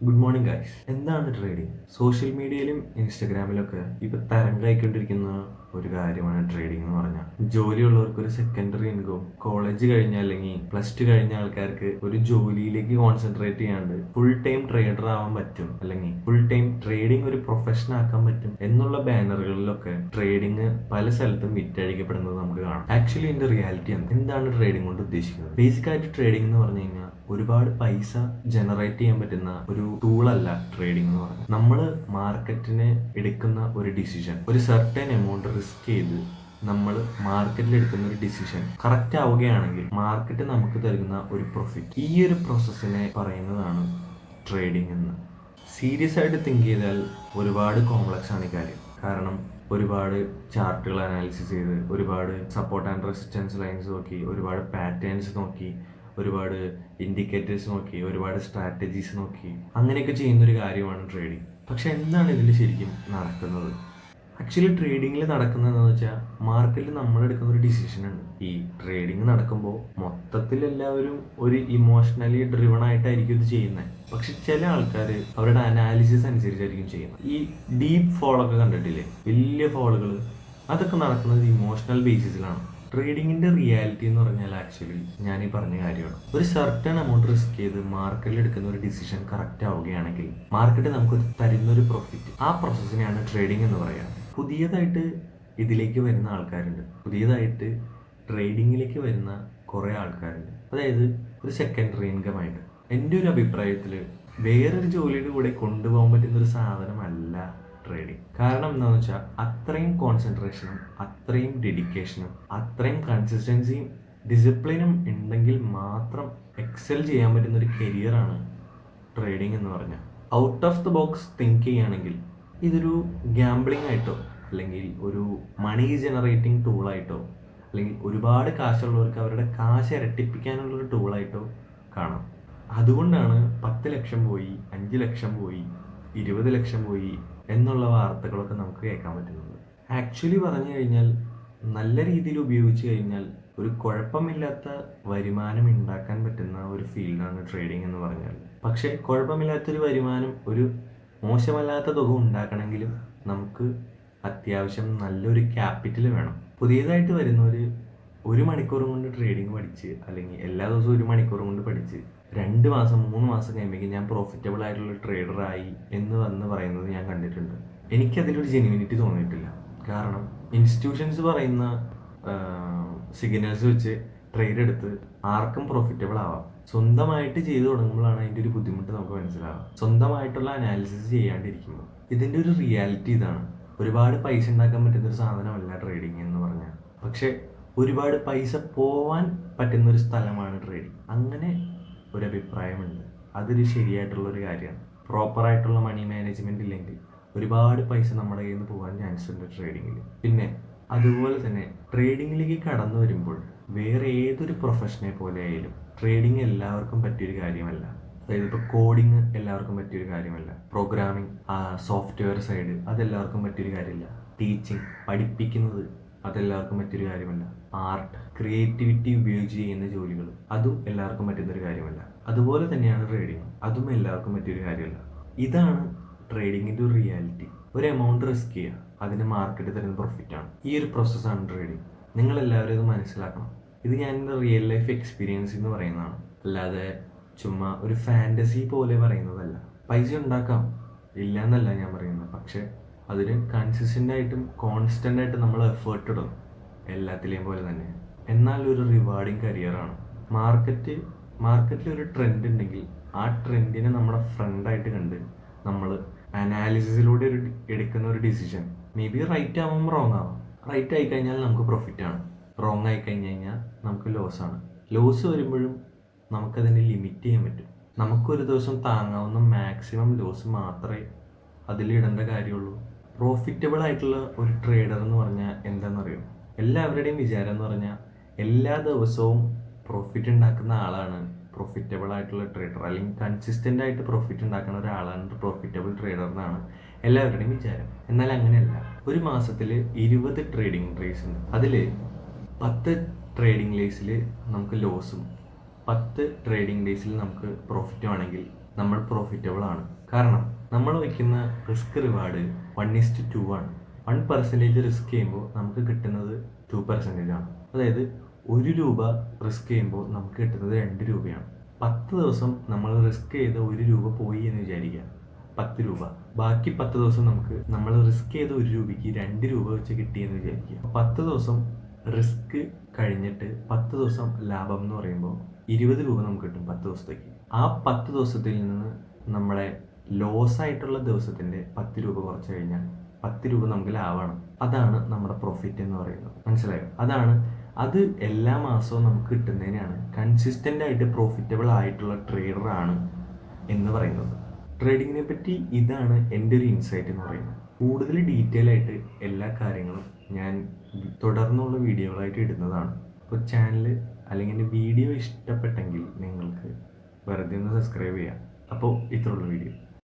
Good morning guys. എന്താണ് trading? Social മീഡിയയിലും ഇൻസ്റ്റഗ്രാമിലൊക്കെ ഇപ്പൊ തരംഗമായിക്കൊണ്ടിരിക്കുന്ന ഒരു കാര്യമാണ് ട്രേഡിംഗ് എന്ന് പറഞ്ഞാൽ. ജോലിയുള്ളവർക്ക് ഒരു സെക്കൻഡറി ഇൻകം, കോളേജ് കഴിഞ്ഞ അല്ലെങ്കിൽ പ്ലസ് ടു കഴിഞ്ഞ ആൾക്കാർക്ക് ഒരു ജോലിയിലേക്ക് കോൺസെൻട്രേറ്റ് ചെയ്യാണ്ട് ഫുൾ ടൈം ട്രേഡർ ആവാൻ പറ്റും, അല്ലെങ്കിൽ ഫുൾ ടൈം ട്രേഡിംഗ് ഒരു പ്രൊഫഷൻ ആക്കാൻ പറ്റും എന്നുള്ള ബാനറുകളിലൊക്കെ ട്രേഡിംഗ് പല സ്ഥലത്തും വിറ്റഴിക്കപ്പെടുന്നത് നമുക്ക് കാണാം. ആക്ച്വലി ഇതിന്റെ റിയാലിറ്റി എന്താണ് ട്രേഡിംഗ് കൊണ്ട് ഉദ്ദേശിക്കുന്നത്? ബേസിക് ആയിട്ട് ട്രേഡിംഗ് എന്ന് പറഞ്ഞു കഴിഞ്ഞാൽ ഒരുപാട് പൈസ ജനറേറ്റ് ചെയ്യാൻ പറ്റുന്ന ഒരു ടൂളല്ല ട്രേഡിംഗ് എന്ന് പറഞ്ഞാൽ. നമ്മൾ മാർക്കറ്റിന് എടുക്കുന്ന ഒരു ഡിസിഷൻ, ഒരു സർട്ടൻ എമൗണ്ട് റിസ്ക് ചെയ്ത് നമ്മൾ മാർക്കറ്റിൽ എടുക്കുന്ന ഒരു ഡിസിഷൻ കറക്റ്റ് ആവുകയാണെങ്കിൽ മാർക്കറ്റ് നമുക്ക് തരുന്ന ഒരു പ്രോഫിറ്റ്, ഈ ഒരു പ്രോസസ്സിനെ പറയുന്നതാണ് ട്രേഡിംഗ് എന്ന്. സീരിയസ് ആയിട്ട് തിങ്ക് ചെയ്താൽ ഒരുപാട് കോംപ്ലക്സ് ആണ് ഈ കാര്യം. കാരണം ഒരുപാട് ചാർട്ടുകൾ അനാലിസിസ് ചെയ്ത്, ഒരുപാട് സപ്പോർട്ട് ആൻഡ് റെസിസ്റ്റൻസ് ലൈൻസ് നോക്കി, ഒരുപാട് പാറ്റേൺസ് നോക്കി, ഒരുപാട് ഇൻഡിക്കേറ്റേഴ്സ് നോക്കി, ഒരുപാട് സ്ട്രാറ്റജീസ് നോക്കി, അങ്ങനെയൊക്കെ ചെയ്യുന്നൊരു കാര്യമാണ് ട്രേഡിംഗ്. പക്ഷെ എന്താണ് ഇതിൽ ശരിക്കും നടക്കുന്നത്? ആക്ച്വലി ട്രേഡിങ്ങിൽ നടക്കുന്നതെന്ന് വെച്ചാൽ മാർക്കറ്റിൽ നമ്മൾ എടുക്കുന്ന ഒരു ഡിസിഷൻ ഉണ്ട്. ഈ ട്രേഡിങ് നടക്കുമ്പോൾ മൊത്തത്തിൽ എല്ലാവരും ഒരു ഇമോഷണലി ഡ്രിവൺ ആയിട്ടായിരിക്കും ഇത് ചെയ്യുന്നത്. പക്ഷെ ചില ആൾക്കാർ അവരുടെ അനാലിസിസ് അനുസരിച്ചായിരിക്കും ചെയ്യുന്നത്. ഈ ഡീപ്പ് ഫോളൊക്കെ കണ്ടിട്ടില്ലേ, വലിയ ഫോളുകൾ, അതൊക്കെ നടക്കുന്നത് ഇമോഷണൽ ബേസിസിലാണ്. ട്രേഡിങ്ങിന്റെ റിയാലിറ്റി എന്ന് പറഞ്ഞാൽ ആക്ച്വലി ഞാൻ ഈ പറഞ്ഞ കാര്യമാണ്. ഒരു സർട്ടൺ എമൗണ്ട് റിസ്ക് ചെയ്ത് മാർക്കറ്റിൽ എടുക്കുന്ന ഒരു ഡിസിഷൻ കറക്റ്റ് ആവുകയാണെങ്കിൽ മാർക്കറ്റ് നമുക്ക് തരുന്നൊരു പ്രോഫിറ്റ്, ആ പ്രോസസ്സിനെയാണ് ട്രേഡിംഗ് എന്ന് പറയുക. പുതിയതായിട്ട് ഇതിലേക്ക് വരുന്ന ആൾക്കാരുണ്ട്, പുതിയതായിട്ട് ട്രേഡിങ്ങിലേക്ക് വരുന്ന കുറേ ആൾക്കാരുണ്ട്. അതായത് ഒരു സെക്കൻഡറി ഇൻകം ആയിട്ട്. എൻ്റെ ഒരു അഭിപ്രായത്തിൽ വേറൊരു ജോലിയുടെ കൂടെ കൊണ്ടുപോകാൻ പറ്റുന്ന ഒരു സാധനമല്ല ട്രേഡിംഗ്. കാരണം എന്താണെന്ന് വെച്ചാൽ അത്രയും കോൺസെൻട്രേഷനും അത്രയും ഡെഡിക്കേഷനും അത്രയും കൺസിസ്റ്റൻസിയും ഡിസിപ്ലിനും ഉണ്ടെങ്കിൽ മാത്രം എക്സൽ ചെയ്യാൻ പറ്റുന്ന ഒരു കരിയറാണ് ട്രേഡിംഗ് എന്ന് പറഞ്ഞാൽ. Out of the box think ചെയ്യുകയാണെങ്കിൽ ഇതൊരു ഗാംബ്ലിംഗ് ആയിട്ടോ, അല്ലെങ്കിൽ ഒരു മണി ജനറേറ്റിംഗ് ടൂളായിട്ടോ, അല്ലെങ്കിൽ ഒരുപാട് കാശുള്ളവർക്ക് അവരുടെ കാശ് ഇരട്ടിപ്പിക്കാനുള്ളൊരു ടൂളായിട്ടോ കാണാം. അതുകൊണ്ടാണ് 10 ലക്ഷം പോയി, 5 ലക്ഷം പോയി, 20 ലക്ഷം പോയി എന്നുള്ള വാർത്തകളൊക്കെ നമുക്ക് കേൾക്കാൻ പറ്റുന്നത്. ആക്ച്വലി പറഞ്ഞു കഴിഞ്ഞാൽ നല്ല രീതിയിൽ ഉപയോഗിച്ച് കഴിഞ്ഞാൽ ഒരു കുഴപ്പമില്ലാത്ത വരുമാനം ഉണ്ടാക്കാൻ പറ്റുന്ന ഒരു ഫീൽഡാണ് ട്രേഡിംഗ് എന്ന് പറഞ്ഞാൽ. പക്ഷേ കുഴപ്പമില്ലാത്തൊരു വരുമാനം, ഒരു മോശമല്ലാത്ത തുക ഉണ്ടാക്കണമെങ്കിലും നമുക്ക് അത്യാവശ്യം നല്ലൊരു ക്യാപിറ്റൽ വേണം. പുതിയതായിട്ട് വരുന്നവർ 1 മണിക്കൂർ കൊണ്ട് ട്രേഡിംഗ് പഠിച്ച്, അല്ലെങ്കിൽ എല്ലാ ദിവസവും 1 മണിക്കൂർ കൊണ്ട് പഠിച്ച് 2 മാസം 3 മാസം കഴിയുമ്പോഴേക്കും ഞാൻ പ്രോഫിറ്റബിൾ ആയിട്ടുള്ള ട്രേഡറായി എന്ന് വന്ന് പറയുന്നത് ഞാൻ കണ്ടിട്ടുണ്ട്. എനിക്കതിലൊരു ജെന്യൂനിറ്റി തോന്നിയിട്ടില്ല. കാരണം ഇൻസ്റ്റിറ്റ്യൂഷൻസ് പറയുന്ന സിഗ്നൽസ് വെച്ച് ട്രേഡ് എടുത്ത് ആർക്കും പ്രോഫിറ്റബിൾ ആവാം. സ്വന്തമായിട്ട് ചെയ്തു തുടങ്ങുമ്പോഴാണ് അതിൻ്റെ ഒരു ബുദ്ധിമുട്ട് നമുക്ക് മനസ്സിലാവുക. സ്വന്തമായിട്ടുള്ള അനാലിസിസ് ചെയ്യാണ്ടിരിക്കുമ്പോൾ. ഇതിൻ്റെ ഒരു റിയാലിറ്റി ഇതാണ്. ഒരുപാട് പൈസ ഉണ്ടാക്കാൻ പറ്റുന്ന ഒരു സാധനമല്ല ട്രേഡിംഗ് എന്ന് പറഞ്ഞാൽ. പക്ഷെ ഒരുപാട് പൈസ പോവാൻ പറ്റുന്ന ഒരു സ്ഥലമാണ് ട്രേഡിംഗ്. അങ്ങനെ ഒരു അഭിപ്രായമുണ്ട്. അതൊരു ശരിയായിട്ടുള്ളൊരു കാര്യമാണ്. പ്രോപ്പറായിട്ടുള്ള മണി മാനേജ്മെൻറ്റ് ഇല്ലെങ്കിൽ ഒരുപാട് പൈസ നമ്മുടെ കയ്യിൽ നിന്ന് പോകാൻ ചാൻസ് ഉണ്ട് ട്രേഡിങ്ങിൽ. പിന്നെ അതുപോലെ തന്നെ ട്രേഡിങ്ങിലേക്ക് കടന്നു വരുമ്പോൾ വേറെ ഏതൊരു പ്രൊഫഷനെ പോലെ ആയാലും ട്രേഡിങ് എല്ലാവർക്കും പറ്റിയൊരു കാര്യമല്ല. അതായത് ഇപ്പോൾ കോഡിങ് എല്ലാവർക്കും പറ്റിയൊരു കാര്യമല്ല, പ്രോഗ്രാമിംഗ്, സോഫ്റ്റ്വെയർ സൈഡ് അതെല്ലാവർക്കും പറ്റിയൊരു കാര്യമില്ല, ടീച്ചിങ്, പഠിപ്പിക്കുന്നത് അതെല്ലാവർക്കും പറ്റിയൊരു കാര്യമല്ല, ആർട്ട്, ക്രിയേറ്റിവിറ്റി ഉപയോഗിച്ച് ചെയ്യുന്ന ജോലികൾ അതും എല്ലാവർക്കും പറ്റുന്നൊരു കാര്യമല്ല. അതുപോലെ തന്നെയാണ് ട്രേഡിങ്, അതും എല്ലാവർക്കും പറ്റിയൊരു കാര്യമല്ല. ഇതാണ് ട്രേഡിങ്ങിൻ്റെ ഒരു റിയാലിറ്റി. ഒരു എമൗണ്ട് റിസ്ക് ചെയ്യുക, അതിന് മാർക്കറ്റ് തരുന്ന പ്രോഫിറ്റാണ്. ഈ ഒരു പ്രോസസ്സാണ് ട്രേഡിങ്. നിങ്ങളെല്ലാവരും ഇത് മനസ്സിലാക്കണം. ഇത് ഞാൻ എൻ്റെ റിയൽ ലൈഫ് എക്സ്പീരിയൻസ് എന്ന് പറയുന്നതാണ്, അല്ലാതെ ചുമ്മാ ഒരു ഫാൻറ്റസി പോലെ പറയുന്നതല്ല. പൈസ ഉണ്ടാക്കാം, ഇല്ല എന്നല്ല ഞാൻ പറയുന്നത്. പക്ഷേ അതിന് കൺസിസ്റ്റൻ്റ് ആയിട്ടും കോൺസ്റ്റൻ്റ് ആയിട്ടും നമ്മൾ എഫേർട്ട് ഇടണം, എല്ലാത്തിലെയും പോലെ തന്നെ. എന്നാൽ ഒരു റിവാർഡിങ് കരിയറാണ്. മാർക്കറ്റിൽ ഒരു ട്രെൻഡ് ഉണ്ടെങ്കിൽ ആ ട്രെൻഡിനെ നമ്മുടെ ഫ്രണ്ടായിട്ട് കണ്ട് നമ്മൾ അനാലിസിസിലൂടെ എടുക്കുന്ന ഒരു ഡിസിഷൻ മേ ബി റൈറ്റ് ആവുമ്പോൾ റോങ് ആവാം. റൈറ്റ് ആയി കഴിഞ്ഞാൽ നമുക്ക് പ്രോഫിറ്റാണ്, റോങ് ആയി കഴിഞ്ഞ് കഴിഞ്ഞാൽ നമുക്ക് ലോസാണ്. ലോസ് വരുമ്പോഴും നമുക്കതിനെ ലിമിറ്റ് ചെയ്യാൻ പറ്റും. നമുക്കൊരു ദിവസം താങ്ങാവുന്ന മാക്സിമം ലോസ് മാത്രമേ അതിലിടേണ്ട കാര്യമുള്ളൂ. പ്രോഫിറ്റബിൾ ആയിട്ടുള്ള ഒരു ട്രേഡർ എന്ന് പറഞ്ഞാൽ എന്താണെന്നറിയോ? എല്ലാവരുടെയും വിചാരം എന്ന് പറഞ്ഞാൽ എല്ലാ ദിവസവും പ്രോഫിറ്റ് ഉണ്ടാക്കുന്ന ആളാണ് പ്രോഫിറ്റബിൾ ആയിട്ടുള്ള ട്രേഡർ, അല്ലെങ്കിൽ കൺസിസ്റ്റൻ്റ് ആയിട്ട് പ്രോഫിറ്റ് ഉണ്ടാക്കുന്ന ഒരാളാണ് പ്രോഫിറ്റബിൾ ട്രേഡർ എന്നാണ് എല്ലാവരുടെയും വിചാരം. എന്നാൽ അങ്ങനെയല്ല. ഒരു മാസത്തിൽ 20 ട്രേഡിംഗ് ഡേയ്സ് ഉണ്ട്. അതിൽ 10 ട്രേഡിംഗ് ഡേയ്സിൽ നമുക്ക് ലോസും 10 ട്രേഡിംഗ് ഡേയ്സിൽ നമുക്ക് പ്രോഫിറ്റും ആണെങ്കിൽ നമ്മൾ പ്രോഫിറ്റബിൾ ആണ്. കാരണം നമ്മൾ വയ്ക്കുന്ന റിസ്ക് റിവാർഡ് 1:2 ആണ്. 1% റിസ്ക് ചെയ്യുമ്പോൾ നമുക്ക് കിട്ടുന്നത് 2% ആണ്. അതായത് 1 രൂപ റിസ്ക് ചെയ്യുമ്പോൾ നമുക്ക് കിട്ടുന്നത് 2 രൂപയാണ്. 10 ദിവസം നമ്മൾ റിസ്ക് ചെയ്ത 1 രൂപ പോയി എന്ന് വിചാരിക്കുക, 10 രൂപ. ബാക്കി 10 ദിവസം നമ്മൾ റിസ്ക് ചെയ്ത 1 രൂപയ്ക്ക് 2 രൂപ വെച്ച് കിട്ടിയെന്ന് വിചാരിക്കുക. 10 ദിവസം റിസ്ക് കഴിഞ്ഞിട്ട് 10 ദിവസം ലാഭം എന്ന് പറയുമ്പോൾ 20 രൂപ നമുക്ക് കിട്ടും 10 ദിവസത്തേക്ക്. ആ 10 ദിവസത്തിൽ നിന്ന് നമ്മളെ ലോസ് ആയിട്ടുള്ള ദിവസത്തിൻ്റെ 10 രൂപ കുറച്ച് കഴിഞ്ഞാൽ 10 രൂപ നമുക്ക് ലാഭമാണ്. അതാണ് നമ്മുടെ പ്രോഫിറ്റ് എന്ന് പറയുന്നത്. മനസ്സിലായോ? അത് എല്ലാ മാസവും നമുക്ക് കിട്ടുന്നതിനാണ് കൺസിസ്റ്റൻ്റ് ആയിട്ട് പ്രോഫിറ്റബിൾ ആയിട്ടുള്ള ട്രേഡറാണ് എന്ന് പറയുന്നത്. ട്രേഡിങ്ങിനെ പറ്റി ഇതാണ് എൻ്റെ ഒരു ഇൻസൈറ്റ് എന്ന് പറയുന്നത്. കൂടുതൽ ഡീറ്റെയിൽ ആയിട്ട് എല്ലാ കാര്യങ്ങളും ഞാൻ തുടർന്നുള്ള വീഡിയോകളായിട്ട് ഇടുന്നതാണ്. അപ്പോൾ ചാനൽ അല്ലെങ്കിൽ എൻ്റെ വീഡിയോ ഇഷ്ടപ്പെട്ടെങ്കിൽ നിങ്ങൾക്ക് വെറുതെ ഒന്ന് സബ്സ്ക്രൈബ് ചെയ്യാം. അപ്പോൾ ഇത്രയുള്ള വീഡിയോ.